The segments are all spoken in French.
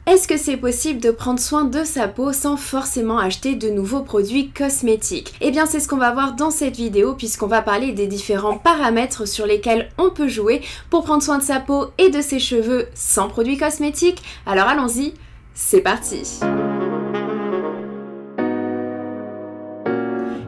Est-ce que c'est possible de prendre soin de sa peau sans forcément acheter de nouveaux produits cosmétiques? Eh bien c'est ce qu'on va voir dans cette vidéo puisqu'on va parler des différents paramètres sur lesquels on peut jouer pour prendre soin de sa peau et de ses cheveux sans produits cosmétiques. Alors allons-y, c'est parti!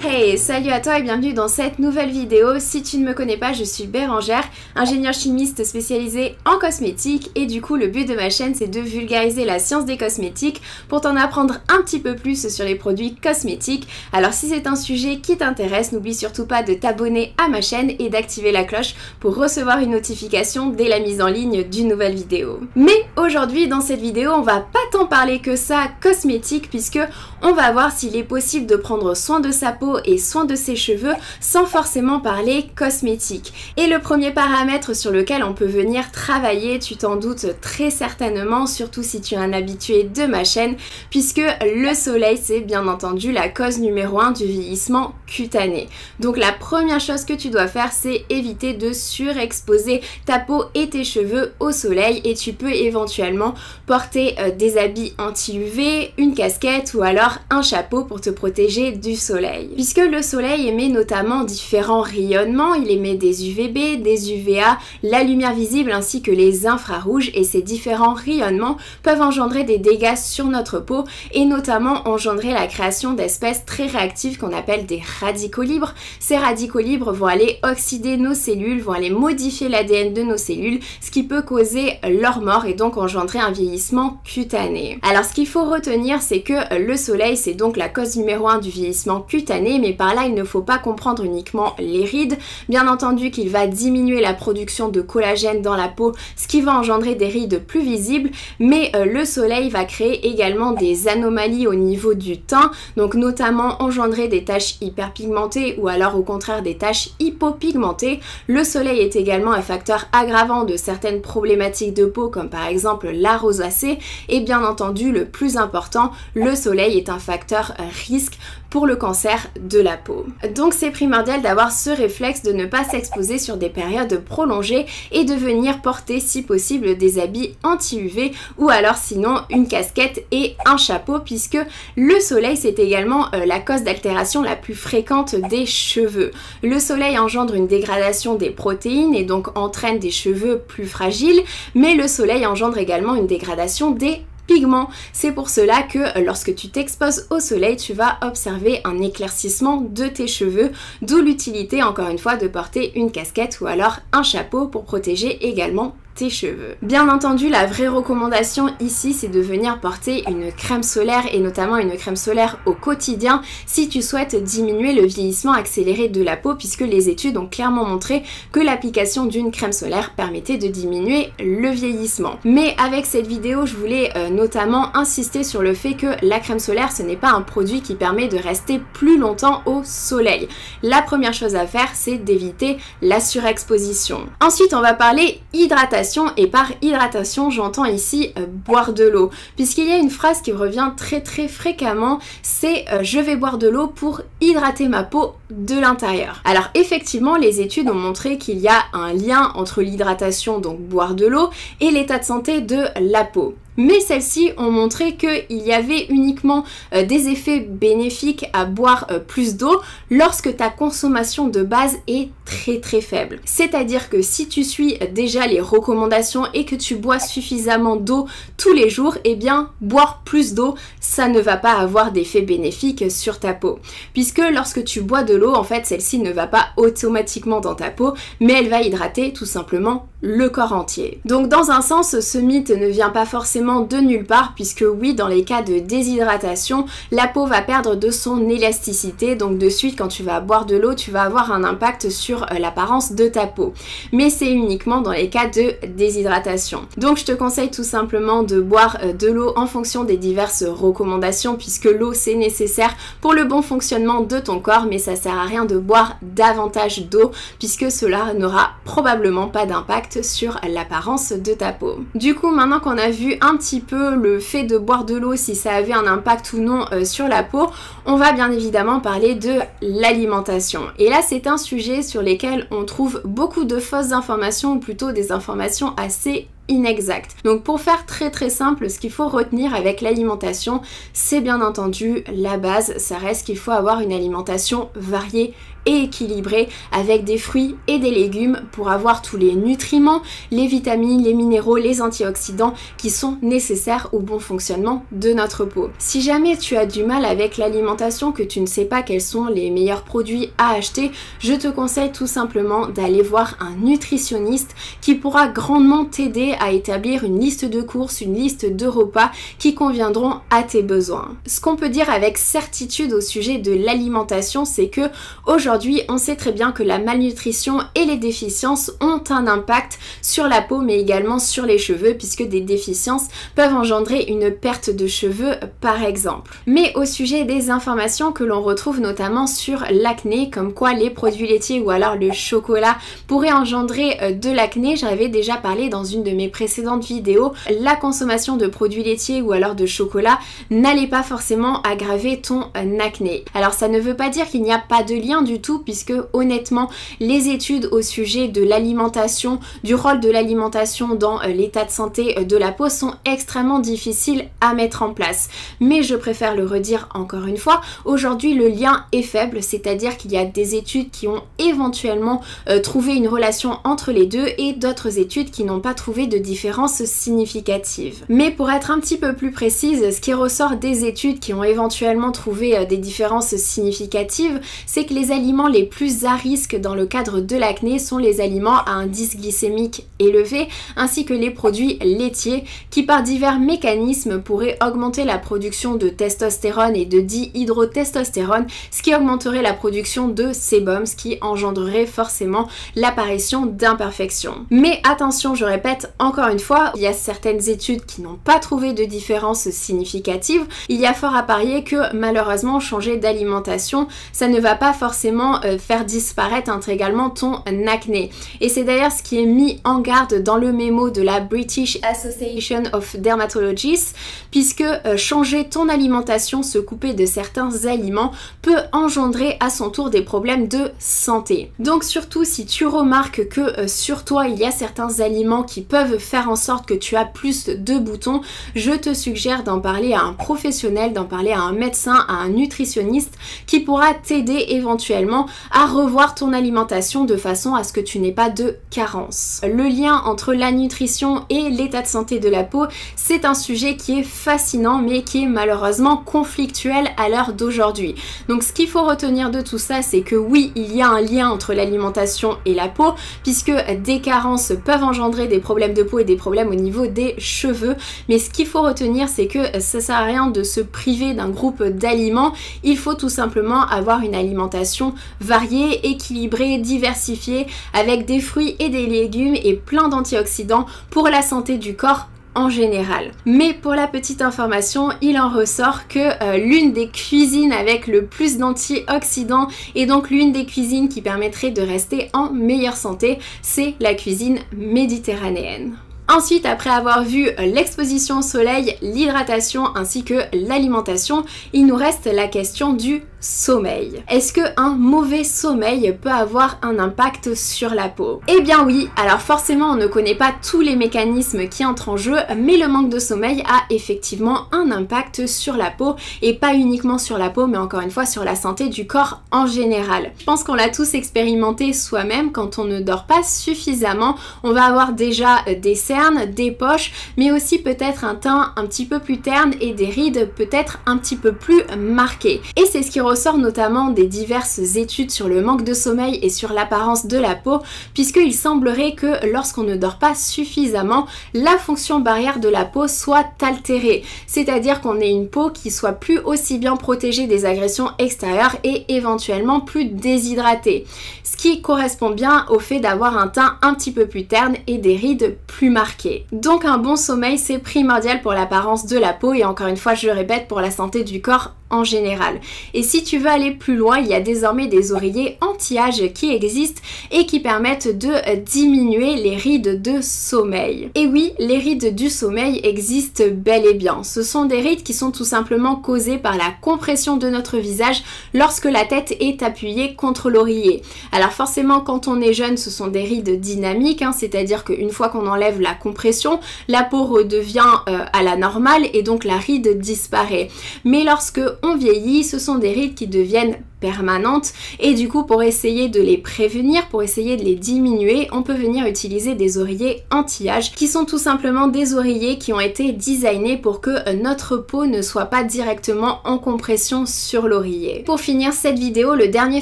Hey, salut à toi et bienvenue dans cette nouvelle vidéo. Si tu ne me connais pas, je suis Bérangère, ingénieure chimiste spécialisée en cosmétiques et du coup le but de ma chaîne c'est de vulgariser la science des cosmétiques pour t'en apprendre un petit peu plus sur les produits cosmétiques. Alors si c'est un sujet qui t'intéresse, n'oublie surtout pas de t'abonner à ma chaîne et d'activer la cloche pour recevoir une notification dès la mise en ligne d'une nouvelle vidéo. Mais aujourd'hui dans cette vidéo, on va pas tant parler que ça cosmétique puisque on va voir s'il est possible de prendre soin de sa peau et soin de ses cheveux sans forcément parler cosmétique. Et le premier paramètre sur lequel on peut venir travailler, tu t'en doutes très certainement, surtout si tu es un habitué de ma chaîne, puisque le soleil c'est bien entendu la cause numéro 1 du vieillissement cutané. Donc la première chose que tu dois faire c'est éviter de surexposer ta peau et tes cheveux au soleil et tu peux éventuellement porter des habits anti-UV, une casquette ou alors un chapeau pour te protéger du soleil. Puisque le soleil émet notamment différents rayonnements, il émet des UVB, des UVA, la lumière visible ainsi que les infrarouges et ces différents rayonnements peuvent engendrer des dégâts sur notre peau et notamment engendrer la création d'espèces très réactives qu'on appelle des radicaux libres. Ces radicaux libres vont aller oxyder nos cellules, vont aller modifier l'ADN de nos cellules, ce qui peut causer leur mort et donc engendrer un vieillissement cutané. Alors ce qu'il faut retenir c'est que le soleil c'est donc la cause numéro 1 du vieillissement cutané, mais par là il ne faut pas comprendre uniquement les rides. Bien entendu qu'il va diminuer la production de collagène dans la peau, ce qui va engendrer des rides plus visibles, mais le soleil va créer également des anomalies au niveau du teint, donc notamment engendrer des taches hyperpigmentées ou alors au contraire des taches hypopigmentées. Le soleil est également un facteur aggravant de certaines problématiques de peau comme par exemple la rosacée et bien entendu le plus important, le soleil est un facteur risque pour le cancer de la peau. Donc c'est primordial d'avoir ce réflexe de ne pas s'exposer sur des périodes prolongées et de venir porter si possible des habits anti-UV ou alors sinon une casquette et un chapeau puisque le soleil c'est également la cause d'altération la plus fréquente des cheveux. Le soleil engendre une dégradation des protéines et donc entraîne des cheveux plus fragiles, mais le soleil engendre également une dégradation des pigments. C'est pour cela que lorsque tu t'exposes au soleil, tu vas observer un éclaircissement de tes cheveux, d'où l'utilité encore une fois de porter une casquette ou alors un chapeau pour protéger également tes cheveux. Bien entendu, la vraie recommandation ici, c'est de venir porter une crème solaire et notamment une crème solaire au quotidien si tu souhaites diminuer le vieillissement accéléré de la peau puisque les études ont clairement montré que l'application d'une crème solaire permettait de diminuer le vieillissement. Mais avec cette vidéo, je voulais notamment insister sur le fait que la crème solaire, ce n'est pas un produit qui permet de rester plus longtemps au soleil. La première chose à faire, c'est d'éviter la surexposition. Ensuite, on va parler hydratation. Et par hydratation, j'entends ici boire de l'eau, puisqu'il y a une phrase qui revient très fréquemment, c'est je vais boire de l'eau pour hydrater ma peau de l'intérieur. Alors effectivement, les études ont montré qu'il y a un lien entre l'hydratation, donc boire de l'eau, et l'état de santé de la peau. Mais celles-ci ont montré qu'il y avait uniquement des effets bénéfiques à boire plus d'eau lorsque ta consommation de base est très faible. C'est-à-dire que si tu suis déjà les recommandations et que tu bois suffisamment d'eau tous les jours, eh bien boire plus d'eau, ça ne va pas avoir d'effet bénéfique sur ta peau. Puisque lorsque tu bois de l'eau, en fait celle-ci ne va pas automatiquement dans ta peau, mais elle va hydrater tout simplement le corps entier. Donc dans un sens, ce mythe ne vient pas forcément de nulle part puisque oui, dans les cas de déshydratation, la peau va perdre de son élasticité, donc de suite quand tu vas boire de l'eau, tu vas avoir un impact sur l'apparence de ta peau. Mais c'est uniquement dans les cas de déshydratation. Donc je te conseille tout simplement de boire de l'eau en fonction des diverses recommandations puisque l'eau c'est nécessaire pour le bon fonctionnement de ton corps, mais ça sert à rien de boire davantage d'eau puisque cela n'aura probablement pas d'impact sur l'apparence de ta peau. Du coup, maintenant qu'on a vu un petit peu le fait de boire de l'eau, si ça avait un impact ou non sur la peau, on va bien évidemment parler de l'alimentation. Et là, c'est un sujet sur lequel on trouve beaucoup de fausses informations, ou plutôt des informations assez inexactes. Donc pour faire très simple, ce qu'il faut retenir avec l'alimentation, c'est bien entendu la base, ça reste qu'il faut avoir une alimentation variée et équilibrée avec des fruits et des légumes pour avoir tous les nutriments, les vitamines, les minéraux, les antioxydants qui sont nécessaires au bon fonctionnement de notre peau. Si jamais tu as du mal avec l'alimentation, que tu ne sais pas quels sont les meilleurs produits à acheter, je te conseille tout simplement d'aller voir un nutritionniste qui pourra grandement t'aider à établir une liste de courses, une liste de repas qui conviendront à tes besoins. Ce qu'on peut dire avec certitude au sujet de l'alimentation, c'est que aujourd'hui, on sait très bien que la malnutrition et les déficiences ont un impact sur la peau mais également sur les cheveux, puisque des déficiences peuvent engendrer une perte de cheveux par exemple. Mais au sujet des informations que l'on retrouve notamment sur l'acné, comme quoi les produits laitiers ou alors le chocolat pourraient engendrer de l'acné, j'avais déjà parlé dans une de mes précédentes vidéos, la consommation de produits laitiers ou alors de chocolat n'allait pas forcément aggraver ton acné. Alors ça ne veut pas dire qu'il n'y a pas de lien du tout, puisque honnêtement les études au sujet de l'alimentation, du rôle de l'alimentation dans l'état de santé de la peau sont extrêmement difficiles à mettre en place. Mais je préfère le redire encore une fois, aujourd'hui le lien est faible, c'est-à-dire qu'il y a des études qui ont éventuellement trouvé une relation entre les deux et d'autres études qui n'ont pas trouvé de différence significative. Mais pour être un petit peu plus précise, ce qui ressort des études qui ont éventuellement trouvé des différences significatives, c'est que les aliments les plus à risque dans le cadre de l'acné sont les aliments à indice glycémique élevé, ainsi que les produits laitiers qui par divers mécanismes pourraient augmenter la production de testostérone et de dihydrotestostérone, ce qui augmenterait la production de sébum, ce qui engendrerait forcément l'apparition d'imperfections. Mais attention, je répète encore une fois, il y a certaines études qui n'ont pas trouvé de différence significative. Il y a fort à parier que malheureusement changer d'alimentation, ça ne va pas forcément faire disparaître intégralement ton acné. Et c'est d'ailleurs ce qui est mis en garde dans le mémo de la British Association of Dermatologists, puisque changer ton alimentation, se couper de certains aliments peut engendrer à son tour des problèmes de santé. Donc surtout si tu remarques que sur toi il y a certains aliments qui peuvent faire en sorte que tu as plus de boutons, je te suggère d'en parler à un professionnel, d'en parler à un médecin, à un nutritionniste qui pourra t'aider éventuellement à revoir ton alimentation de façon à ce que tu n'aies pas de carence. Le lien entre la nutrition et l'état de santé de la peau, c'est un sujet qui est fascinant mais qui est malheureusement conflictuel à l'heure d'aujourd'hui. Donc ce qu'il faut retenir de tout ça, c'est que oui, il y a un lien entre l'alimentation et la peau, puisque des carences peuvent engendrer des problèmes de peau et des problèmes au niveau des cheveux, mais ce qu'il faut retenir, c'est que ça sert à rien de se priver d'un groupe d'aliments, il faut tout simplement avoir une alimentation variée, équilibrée, diversifiée, avec des fruits et des légumes et plein d'antioxydants pour la santé du corps en général. Mais pour la petite information, il en ressort que l'une des cuisines avec le plus d'antioxydants et donc l'une des cuisines qui permettrait de rester en meilleure santé, c'est la cuisine méditerranéenne. Ensuite, après avoir vu l'exposition au soleil, l'hydratation ainsi que l'alimentation, il nous reste la question du sommeil. Est-ce que un mauvais sommeil peut avoir un impact sur la peau? Eh bien oui, alors forcément on ne connaît pas tous les mécanismes qui entrent en jeu, mais le manque de sommeil a effectivement un impact sur la peau, et pas uniquement sur la peau, mais encore une fois sur la santé du corps en général. Je pense qu'on l'a tous expérimenté soi-même, quand on ne dort pas suffisamment, on va avoir déjà des cernes, des poches, mais aussi peut-être un teint un petit peu plus terne et des rides peut-être un petit peu plus marquées. Et c'est ce qui ressort notamment des diverses études sur le manque de sommeil et sur l'apparence de la peau, puisqu'il semblerait que lorsqu'on ne dort pas suffisamment, la fonction barrière de la peau soit altérée, c'est-à-dire qu'on ait une peau qui soit plus aussi bien protégée des agressions extérieures et éventuellement plus déshydratée, ce qui correspond bien au fait d'avoir un teint un petit peu plus terne et des rides plus marquées. Donc un bon sommeil, c'est primordial pour l'apparence de la peau et encore une fois je le répète, pour la santé du corps en général. Et si Si tu veux aller plus loin, il y a désormais des oreillers anti-âge qui existent et qui permettent de diminuer les rides de sommeil. Et oui, les rides du sommeil existent bel et bien. Ce sont des rides qui sont tout simplement causées par la compression de notre visage lorsque la tête est appuyée contre l'oreiller. Alors forcément, quand on est jeune, ce sont des rides dynamiques, c'est-à-dire qu'une fois qu'on enlève la compression, la peau redevient à la normale et donc la ride disparaît. Mais lorsque on vieillit, ce sont des rides qui deviennent permanentes et du coup pour essayer de les prévenir, pour essayer de les diminuer, on peut venir utiliser des oreillers anti-âge qui sont tout simplement des oreillers qui ont été designés pour que notre peau ne soit pas directement en compression sur l'oreiller. Pour finir cette vidéo, le dernier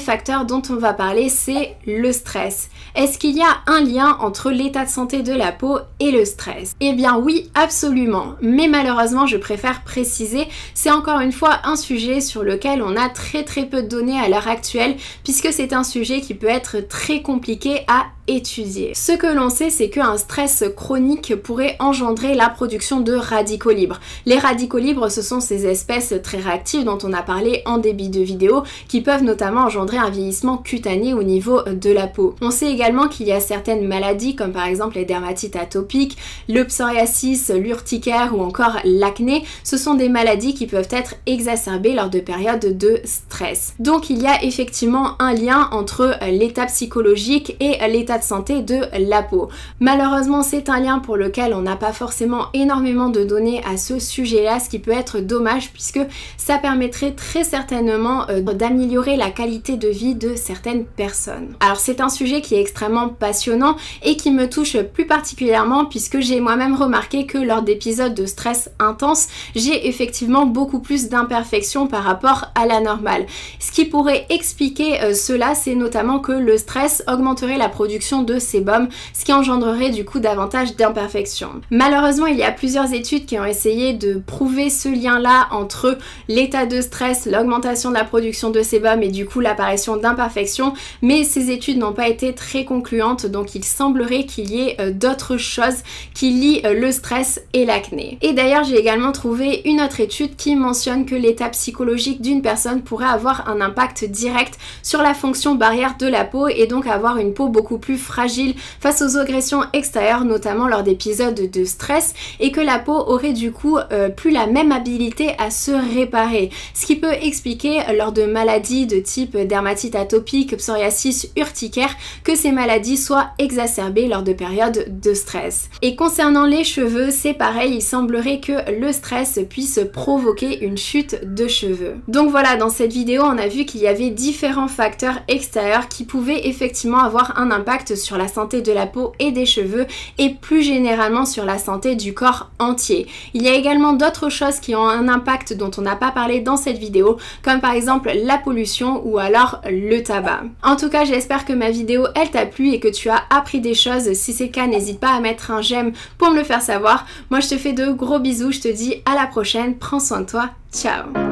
facteur dont on va parler, c'est le stress. Est-ce qu'il y a un lien entre l'état de santé de la peau et le stress? Eh bien oui, absolument, mais malheureusement je préfère préciser, c'est encore une fois un sujet sur lequel on a très peu de données à l'heure actuelle puisque c'est un sujet qui peut être très compliqué à étudier. Ce que l'on sait, c'est qu'un stress chronique pourrait engendrer la production de radicaux libres. Les radicaux libres, ce sont ces espèces très réactives dont on a parlé en début de vidéo qui peuvent notamment engendrer un vieillissement cutané au niveau de la peau. On sait également qu'il y a certaines maladies comme par exemple les dermatites atopiques, le psoriasis, l'urticaire ou encore l'acné. Ce sont des maladies qui peuvent être exacerbées lors de périodes de stress. Donc il y a effectivement un lien entre l'état psychologique et l'état de santé de la peau. Malheureusement, c'est un lien pour lequel on n'a pas forcément énormément de données à ce sujet-là, ce qui peut être dommage puisque ça permettrait très certainement d'améliorer la qualité de vie de certaines personnes. Alors c'est un sujet qui est extrêmement passionnant et qui me touche plus particulièrement puisque j'ai moi-même remarqué que lors d'épisodes de stress intense, j'ai effectivement beaucoup plus d'imperfections par rapport à la normale. Ce qui pourrait expliquer cela, c'est notamment que le stress augmenterait la production de sébum, ce qui engendrerait du coup davantage d'imperfections. Malheureusement, il y a plusieurs études qui ont essayé de prouver ce lien-là entre l'état de stress, l'augmentation de la production de sébum et du coup l'apparition d'imperfections, mais ces études n'ont pas été très concluantes, donc il semblerait qu'il y ait d'autres choses qui lient le stress et l'acné. Et d'ailleurs, j'ai également trouvé une autre étude qui mentionne que l'état psychologique d'une personne pourrait avoir un impact direct sur la fonction barrière de la peau et donc avoir une peau beaucoup plus fragile face aux agressions extérieures, notamment lors d'épisodes de stress, et que la peau aurait du coup plus la même habilité à se réparer. Ce qui peut expliquer lors de maladies de type dermatite atopique, psoriasis, urticaire, que ces maladies soient exacerbées lors de périodes de stress. Et concernant les cheveux, c'est pareil, il semblerait que le stress puisse provoquer une chute de cheveux. Donc voilà, dans cette vidéo, on a vu qu'il y avait différents facteurs extérieurs qui pouvaient effectivement avoir un impact sur la santé de la peau et des cheveux et plus généralement sur la santé du corps entier. Il y a également d'autres choses qui ont un impact dont on n'a pas parlé dans cette vidéo, comme par exemple la pollution ou alors le tabac. En tout cas, j'espère que ma vidéo elle t'a plu et que tu as appris des choses. Si c'est le cas, n'hésite pas à mettre un j'aime pour me le faire savoir. Moi je te fais de gros bisous, je te dis à la prochaine, prends soin de toi, ciao.